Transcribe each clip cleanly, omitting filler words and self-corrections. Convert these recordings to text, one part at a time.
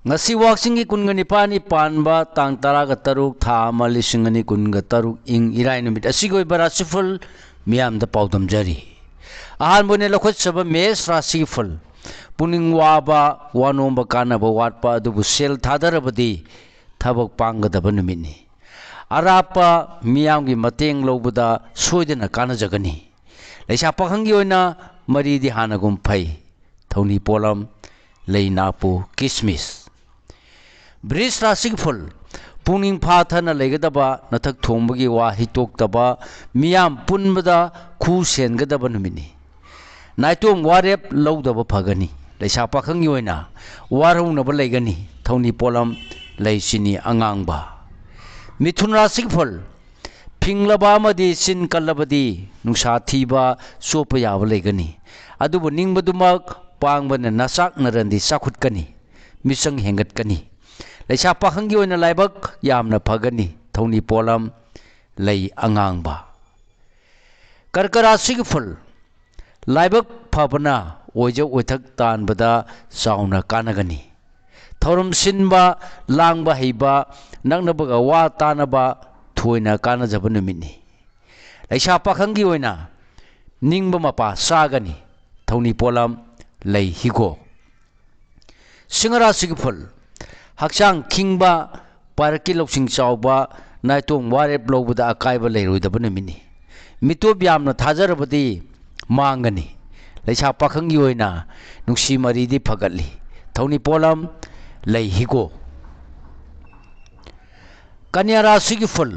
ngasi waksingi kungani pani panba tang taraga taruk tha mali singani kunga taruk ing irai numit asigoi barasiful miam da paudam jari ahan bone lokhot saba mes rasiful puning waba wanomba kana ba watpa adubu sel thadarabadi thabak panggadaba numini arapa miamgi mateng lobada soidana kana jagani leisa pakhangi oina mari di hanagum phai thoni polam leinapu kismis Bris rasik ful puning phathana legadaba nathak thombagi wa hitoktaba miyam punbada khu sengadaba numini naitom warep lowdaba phagani leisa pakhangi oina warunaba legani thoni polam leisini angangba Mithun rasik ful pinglaba amadi sin kallabadi nungsa thiba sopa yaba legani adubu ningbadumak pangbana nasak narandi sakhutkani misang hengatkani leisa pakhangi oina laibak yamna phagani thoni polam lei angangba karkara sigful laibak phabana oija oithak tanbada sauna kanagani thorum sinba langba heiba nangnabaga wa tanaba thoina kana jabanu minni leisa pakhangi oina ningba mapa sagani thoni polam lei higo singara sigful Hakchang kingba paraki loksing chawba naitong warep lobada akaiba leiroidaba numini mitob yamna thajarabadi mangani leisa pakhangi oina nungsi maridi phagatli thoni polam lei higo kanya rasigi ful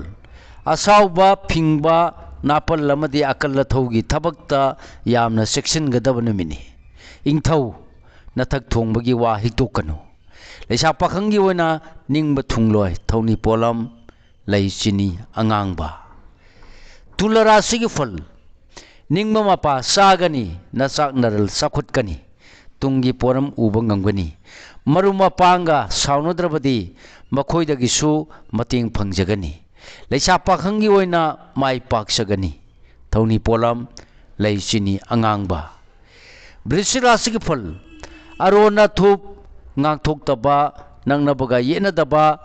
asawba phingba napal lamadi akalla thogi thabakta yamna section gadaba numini ingthau nathak thongbagi wa hitokanu leisa pakhangi oina ningba thungloi thoni polam leisini angangba tulara sigi ful ningba mapa sagani nasak naral sakhutkani tungi poram uba ngamgani maruma panga saunodrabadi makhoidagisu mating phangjagani leisa pakhangi oina mai paksagani thoni polam leisini angangba brisira sigi ful arona thup ngangthok nangnabaga yenadaba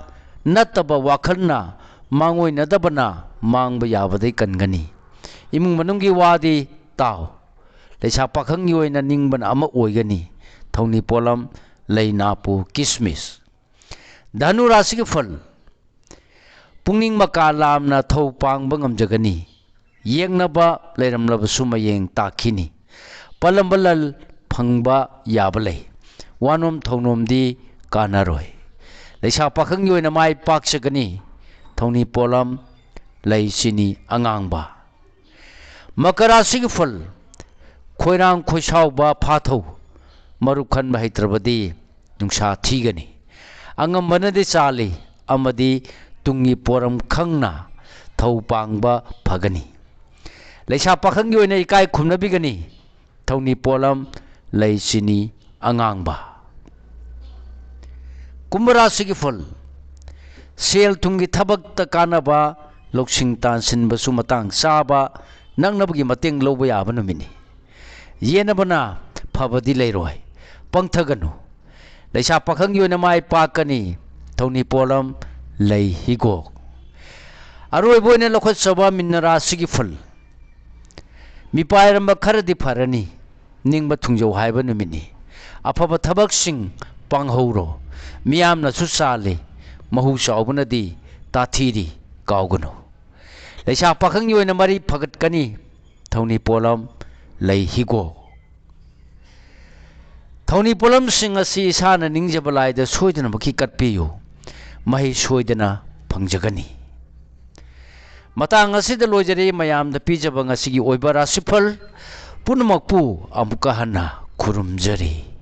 nataba wakhalna mangoinadabana mangba yabadai kangani imung manunggi wadi taw leisa pakhangi oina ningbana ama oigani thoni polam leinapu kismis dhanu rasigi fal pungning maka lamna thau pangba ngamjagani yengnaba leiramlaba sumayeng takhini palambalal phangba yabalai wanom thongnom di kanaroi leisa pakhangi oina mai paksagani thoni polam leisini angangba makara sigful khoirang khoisawba phathau marukhan bahaitrabadi nungsa thigani angam banadi chali amadi tungi poram khangna thau pangba phagani leisa pakhangi oina ikai khumnabigani thoni polam leisini angangba kumbara sigiful sel tungi thabakta kanaba loksing tansin basu matang saba nangnabagi mateng loba yaba numini yenabana phabadi leiroi pangthaganu leisa pakhangi oina mai pakani thoni polam lei higo aroi boine lokhot saba minnara sigiful mipairam kharadi pharani ningba thungjau haiba numini afaba thabak sing panghauro miyamna susale mahu saubunadi tathiri kaugunu leisa pakhangi oina mari phagatkani thoni polam lei higo thoni polam sing asi isana ningjabalai da soidana maki katpiyu mahi soidana phangjagani matang asida lojare mayam da pijaba ngasigi oibara sifal punamakpu amuka hana khurumjari